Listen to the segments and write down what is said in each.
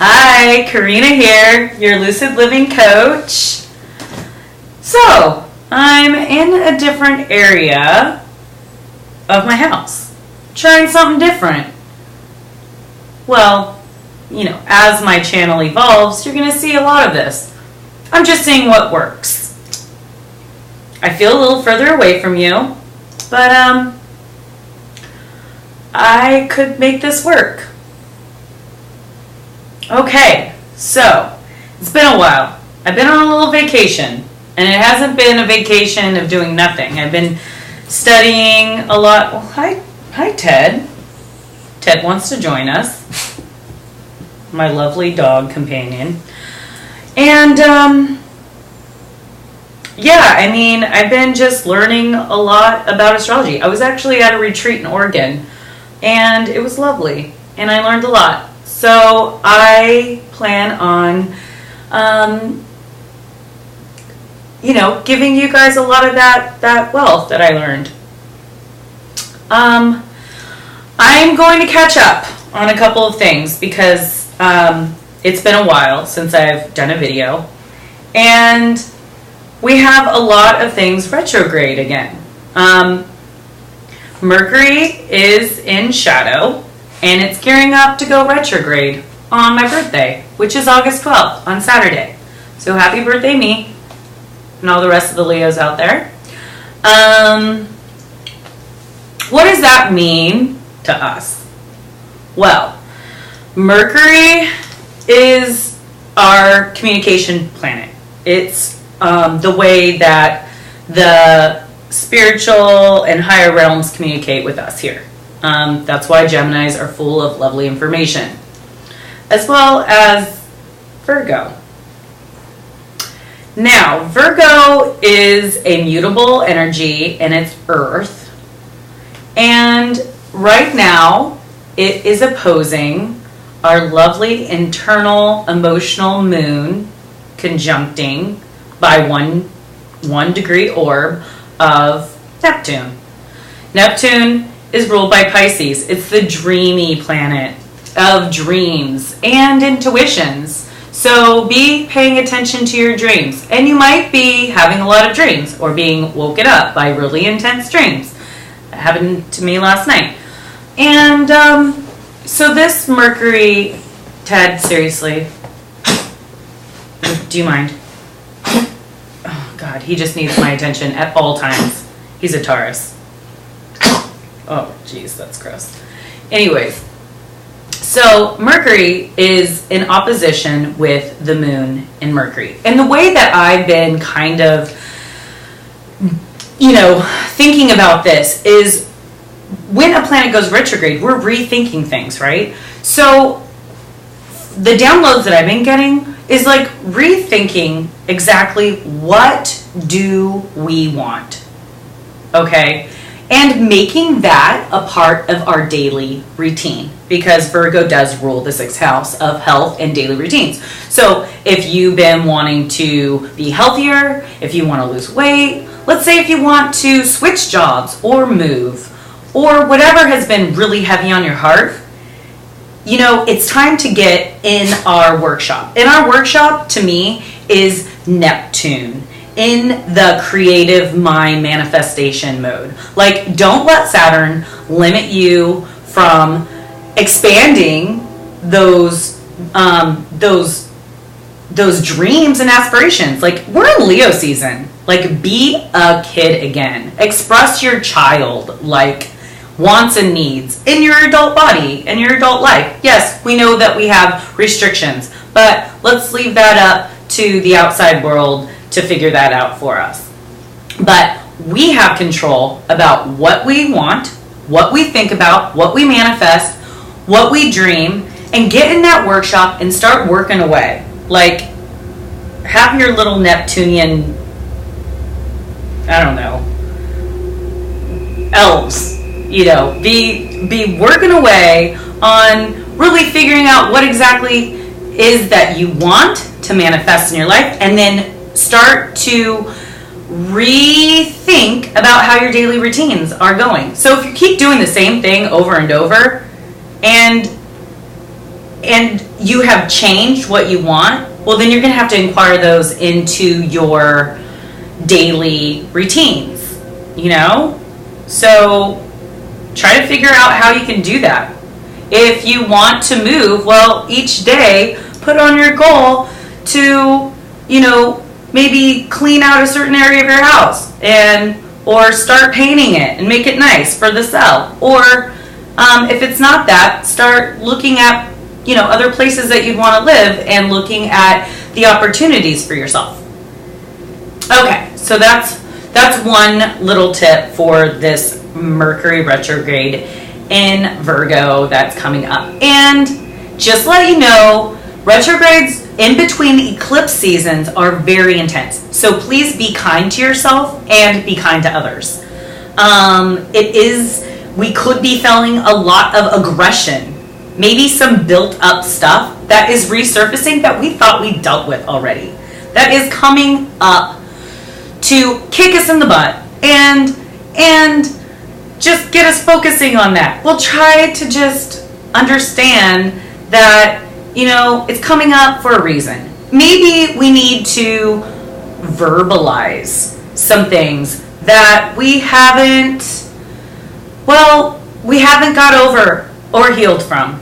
Hi, Karina here, your lucid living coach. So, I'm in a different area of my house, trying something different. Well, as my channel evolves, you're going to see a lot of this. I'm just seeing what works. I feel a little further away from you, but I could make this work. Okay, so it's been a while. I've been on a little vacation, and it hasn't been a vacation of doing nothing. I've been studying a lot. Well, hi, Ted. Ted wants to join us. My lovely dog companion. And, I've been just learning a lot about astrology. I was actually at a retreat in Oregon, and it was lovely, and I learned a lot. So I plan on, giving you guys a lot of that wealth that I learned. I'm going to catch up on a couple of things because it's been a while since I've done a video. And we have a lot of things retrograde again. Mercury is in shadow. And it's gearing up to go retrograde on my birthday, which is August 12th, on Saturday. So happy birthday, me, and all the rest of the Leos out there. What does that mean to us? Well, Mercury is our communication planet. It's the way that the spiritual and higher realms communicate with us here. That's why Geminis are full of lovely information, as well as Virgo. Now, Virgo is a mutable energy and it's Earth. And right now, it is opposing our lovely internal emotional moon conjuncting by one degree orb of Neptune. Neptune is ruled by Pisces. It's the dreamy planet of dreams and intuitions. So be paying attention to your dreams. And you might be having a lot of dreams or being woken up by really intense dreams. That happened to me last night. And so this Mercury, Ted, seriously, do you mind? Oh God, he just needs my attention at all times. He's a Taurus. Oh, geez, that's gross. Anyways, so Mercury is in opposition with the moon in Mercury. And the way that I've been kind of, thinking about this is when a planet goes retrograde, we're rethinking things, right? So the downloads that I've been getting is like rethinking exactly what do we want, okay? And making that a part of our daily routine, because Virgo does rule the 6th house of health and daily routines. So if you've been wanting to be healthier, if you want to lose weight, let's say if you want to switch jobs or move, or whatever has been really heavy on your heart, it's time to get in our workshop. And our workshop, to me, is Neptune. In the creative mind manifestation mode. Like, don't let Saturn limit you from expanding those dreams and aspirations. Like, we're in Leo season. Like, be a kid again. Express your child, like, wants and needs in your adult body and your adult life. Yes, we know that we have restrictions, but let's leave that up to the outside world to figure that out for us. But we have control about what we want, what we think about, what we manifest, what we dream, and get in that workshop and start working away. Like, have your little Neptunian, elves, be working away on really figuring out what exactly is that you want to manifest in your life, and then start to rethink about how your daily routines are going. So if you keep doing the same thing over and over, and and you have changed what you want, well, then you're going to have to inquire those into your daily routines, So try to figure out how you can do that. If you want to move, well, each day put on your goal to, maybe clean out a certain area of your house or start painting it and make it nice for the sale. Or if it's not that, start looking at, other places that you'd want to live and looking at the opportunities for yourself. Okay, so that's one little tip for this Mercury retrograde in Virgo that's coming up. And just let you know, retrogrades in between eclipse seasons are very intense. So please be kind to yourself and be kind to others. We could be feeling a lot of aggression, maybe some built up stuff that is resurfacing that we thought we dealt with already. That is coming up to kick us in the butt and just get us focusing on that. We'll try to just understand that, it's coming up for a reason. Maybe we need to verbalize some things that we haven't got over or healed from.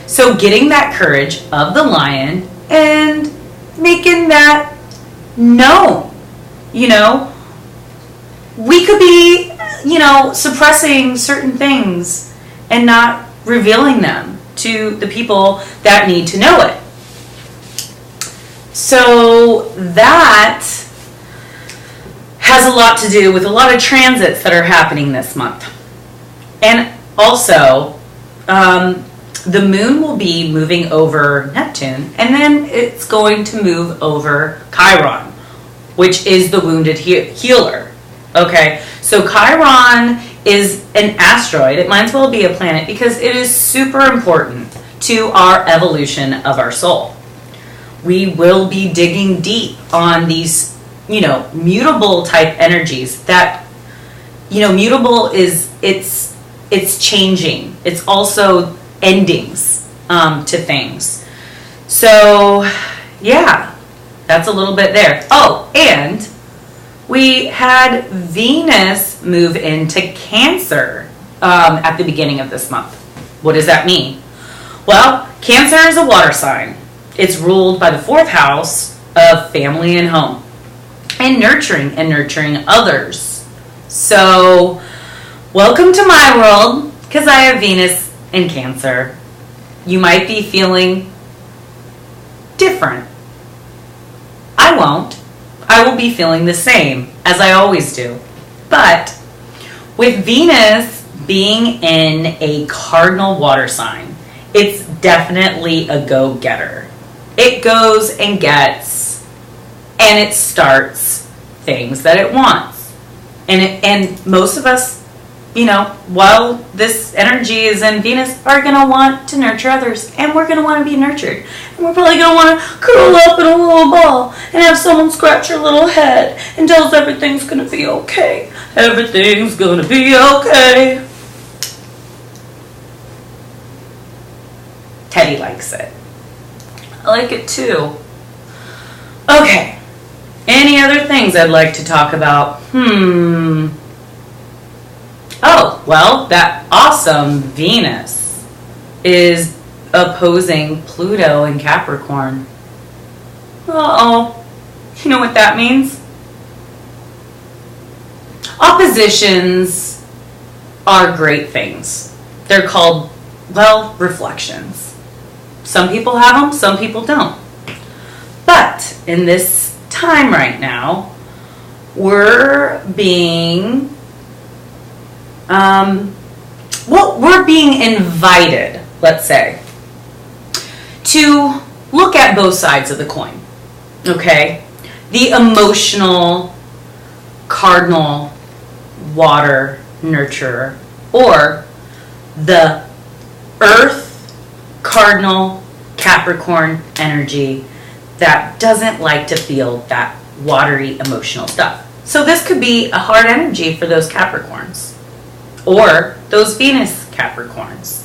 So getting that courage of the lion and making that known. We could be, suppressing certain things and not revealing them to the people that need to know it. So that has a lot to do with a lot of transits that are happening this month. And also, the moon will be moving over Neptune, and then it's going to move over Chiron, which is the wounded healer. Okay, so Chiron is an asteroid. It might as well be a planet because it is super important to our evolution of our soul. We will be digging deep on these, mutable type energies that, mutable is, it's changing. It's also endings to things. So, yeah, that's a little bit there. Oh, and we had Venus move into Cancer at the beginning of this month. What does that mean? Well, Cancer is a water sign. It's ruled by the 4th house of family and home and nurturing others. So, welcome to my world, because I have Venus in Cancer. You might be feeling different. I won't. I will be feeling the same, as I always do. But with Venus being in a cardinal water sign, it's definitely a go-getter. It goes and gets, and it starts things that it wants. And most of us, while this energy is in Venus, are going to want to nurture others. And we're going to want to be nurtured. And we're probably going to want to curl up in a little ball and have someone scratch your little head and tell us everything's going to be okay. Everything's going to be okay. Teddy likes it. I like it too. Okay. Any other things I'd like to talk about? Oh, well, that awesome Venus is opposing Pluto in Capricorn. Uh-oh. You know what that means? Oppositions are great things. They're called, reflections. Some people have them, some people don't. But in this time right now, we're being invited, let's say, to look at both sides of the coin. Okay? The emotional cardinal water nurturer, or the earth cardinal Capricorn energy that doesn't like to feel that watery emotional stuff. So this could be a hard energy for those Capricorns or those Venus Capricorns.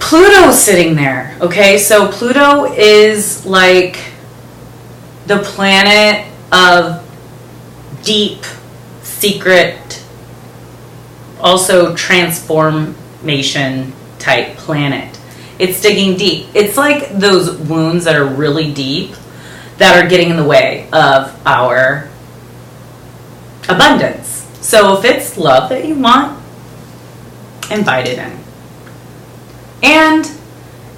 Pluto's sitting there, okay? So Pluto is like the planet of deep, secret, also transformation type planet. It's digging deep. It's like those wounds that are really deep that are getting in the way of our abundance. So if it's love that you want, invite it in. And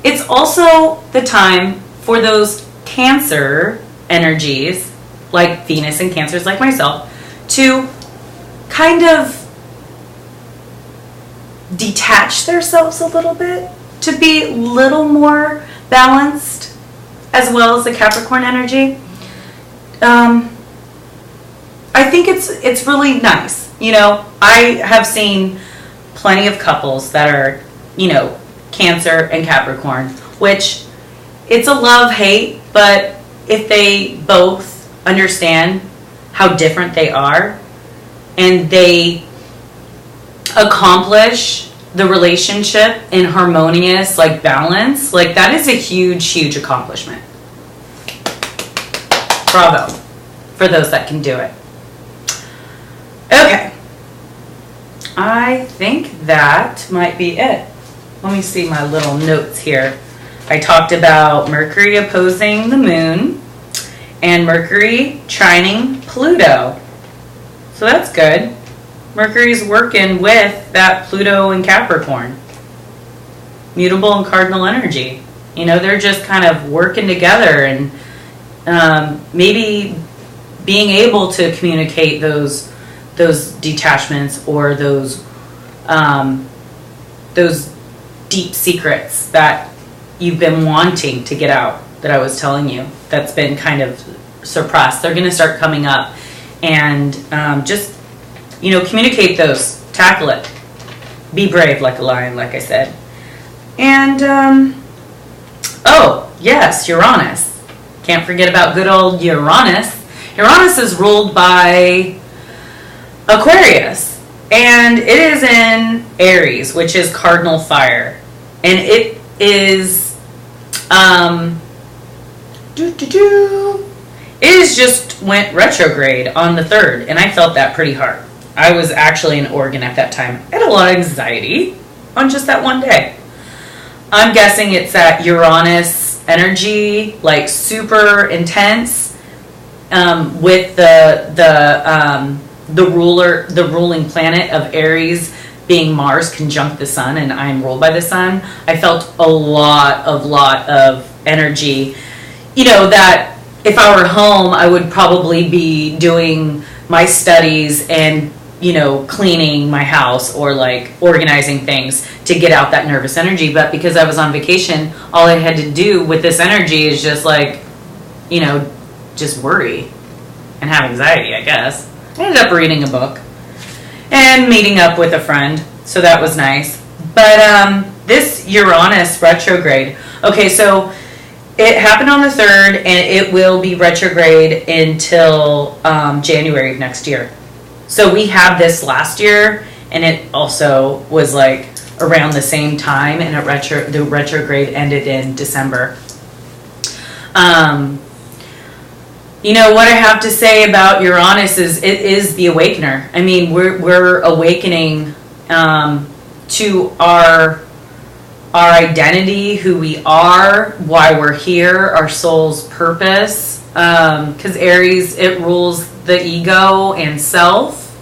it's also the time for those Cancer energies, like Venus and Cancers like myself, to kind of detach themselves a little bit, to be a little more balanced, as well as the Capricorn energy. I think it's really nice. You know, I have seen plenty of couples that are, you know, Cancer and Capricorn, which it's a love-hate, but if they both understand how different they are and they accomplish the relationship in harmonious, like, balance, like, that is a huge, huge accomplishment. Bravo for those that can do it. Okay. I think that might be it. Let me see my little notes here. I talked about Mercury opposing the moon and Mercury trining Pluto. So that's good. Mercury's working with that Pluto and Capricorn. Mutable and cardinal energy. You know, they're just kind of working together and maybe being able to communicate those detachments or those deep secrets that you've been wanting to get out, that I was telling you, that's been kind of suppressed. They're going to start coming up, and just, you know, communicate those, tackle it, be brave like a lion, like I said. And oh yes, Uranus, can't forget about good old Uranus. Uranus is ruled by Aquarius, and it is in Aries, which is cardinal fire, and it is it just went retrograde on the 3rd, and I felt that pretty hard. I was actually in Oregon at that time. I had a lot of anxiety on just that one day. I'm guessing it's that Uranus energy, like super intense, with the ruling planet of Aries being Mars conjunct the sun, and I'm ruled by the sun. I felt a lot of energy. You know, that if I were home, I would probably be doing my studies and, you know, cleaning my house or like organizing things to get out that nervous energy. But because I was on vacation, all I had to do with this energy is just like, you know, just worry and have anxiety, I guess. I ended up reading a book and meeting up with a friend, so that was nice. But this Uranus retrograde, okay, so it happened on the 3rd, and it will be retrograde until January of next year. So we had this last year, and it also was like around the same time, and the retrograde ended in December. You know, what I have to say about Uranus is it is the awakener. I mean, we're awakening to our identity, who we are, why we're here, our soul's purpose. Because Aries, it rules the ego and self.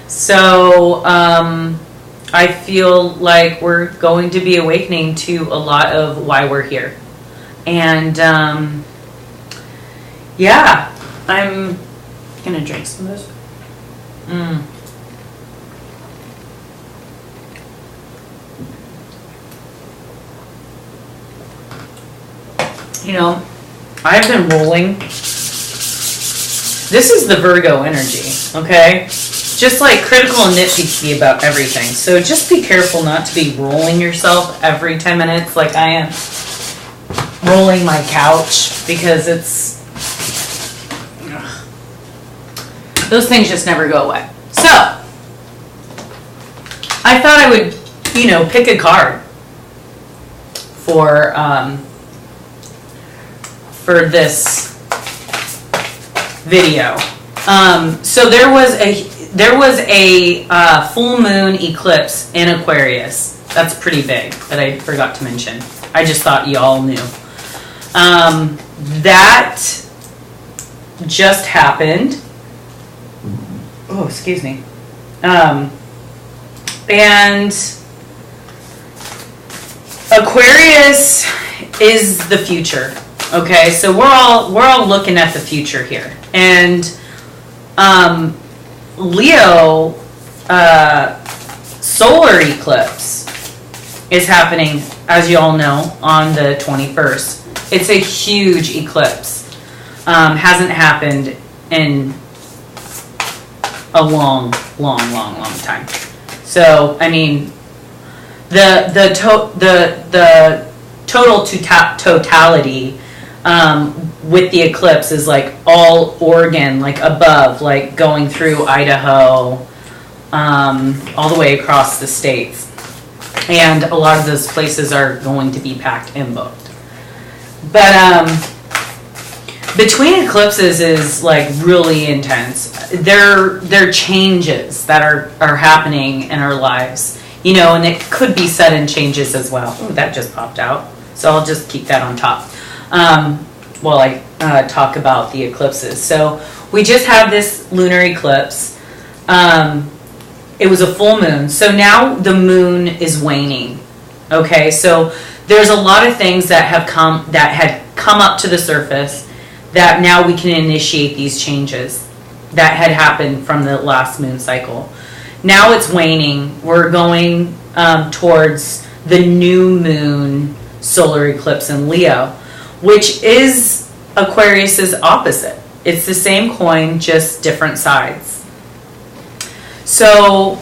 So I feel like we're going to be awakening to a lot of why we're here. And yeah, I'm gonna drink some of this. You know, I've been rolling. This is the Virgo energy, okay? Just like critical and nitpicky about everything. So just be careful not to be rolling yourself every 10 minutes like I am rolling my couch, because it's... those things just never go away. So, I thought I would, you know, pick a card for this video. So there was a full moon eclipse in Aquarius. That's pretty big that I forgot to mention. I just thought y'all knew. That just happened. Oh, excuse me. And Aquarius is the future. Okay, so we're all looking at the future here, and Leo solar eclipse is happening, as you all know, on the 21st. It's a huge eclipse. Hasn't happened in a long time. So I mean, the total totality with the eclipse is like all Oregon, like above, like going through Idaho, all the way across the states. And a lot of those places are going to be packed and booked. But between eclipses is like really intense. They're changes that are happening in our lives, you know, and it could be sudden changes as well. Ooh, that just popped out. So I'll just keep that on top while I talk about the eclipses. So we just had this lunar eclipse. It was a full moon. So now the moon is waning. Okay, so there's a lot of things that had come up to the surface that now we can initiate these changes that had happened from the last moon cycle. Now it's waning. We're going towards the new moon solar eclipse in Leo, which is Aquarius's opposite. It's the same coin, just different sides. So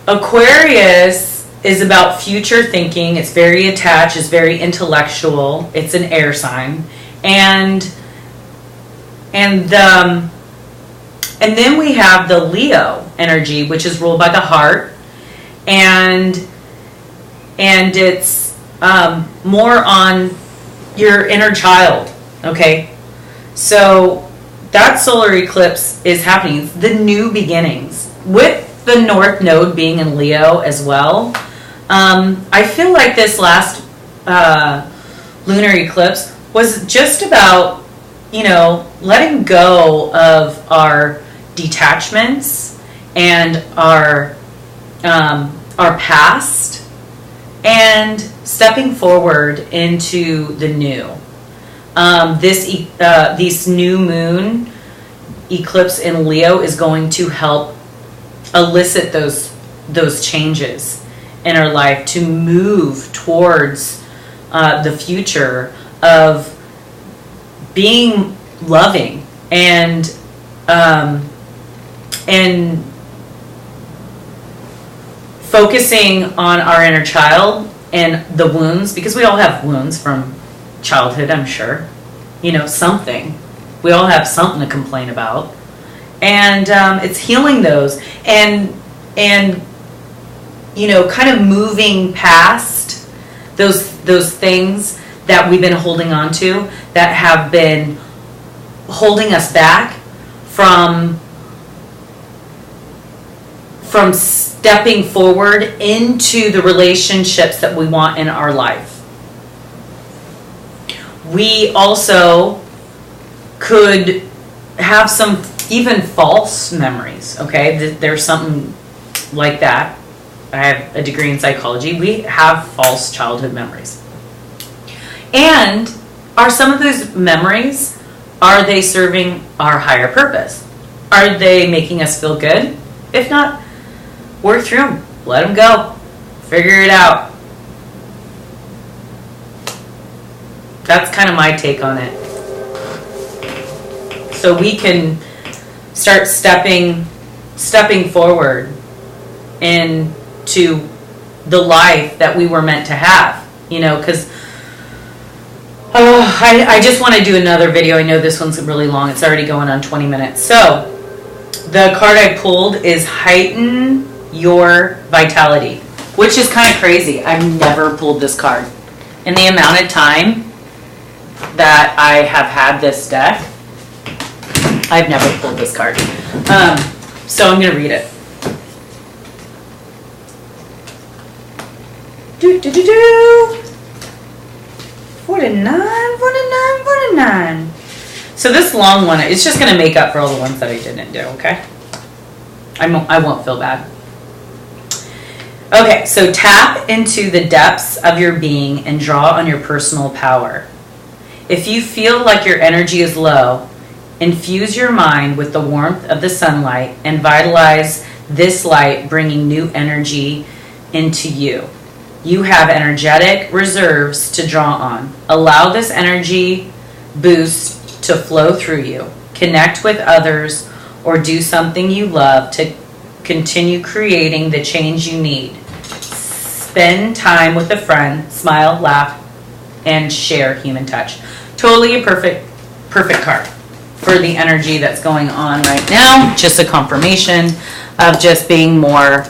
Aquarius is about future thinking. It's very attached. It's very intellectual. It's an air sign, and then we have the Leo energy, which is ruled by the heart, and it's more on your inner child. Okay, so that solar eclipse is happening. The new beginnings with the North Node being in Leo as well. I feel like this last lunar eclipse was just about, you know, letting go of our detachments and our past and stepping forward into the new. This new moon eclipse in Leo is going to help elicit those changes in our life to move towards the future of being loving and focusing on our inner child and the wounds, because we all have wounds from childhood, I'm sure. You know, something. We all have something to complain about. And it's healing those and you know, kind of moving past those things that we've been holding on to that have been holding us back from stepping forward into the relationships that we want in our life. We also could have some even false memories, okay? There's something like that. I have a degree in psychology. We have false childhood memories. And are some of those memories, are they serving our higher purpose? Are they making us feel good? If not, work through them. Let them go. Figure it out. That's kind of my take on it. So we can start stepping forward into the life that we were meant to have. You know, because I just want to do another video. I know this one's really long. It's already going on 20 minutes. So the card I pulled is Heighten Your Vitality, which is kind of crazy. I've never pulled this card. In the amount of time that I have had this deck, I've never pulled this card. So I'm going to read it. Do, do, do, do. 49, 49, 49. So this long one, it's just going to make up for all the ones that I didn't do, okay? I won't feel bad. Okay, so tap into the depths of your being and draw on your personal power. If you feel like your energy is low, infuse your mind with the warmth of the sunlight and vitalize this light, bringing new energy into you. You have energetic reserves to draw on. Allow this energy boost to flow through you. Connect with others or do something you love to continue creating the change you need. Spend time with a friend, smile, laugh, and share human touch. Totally a perfect card for the energy that's going on right now. Just a confirmation of just being more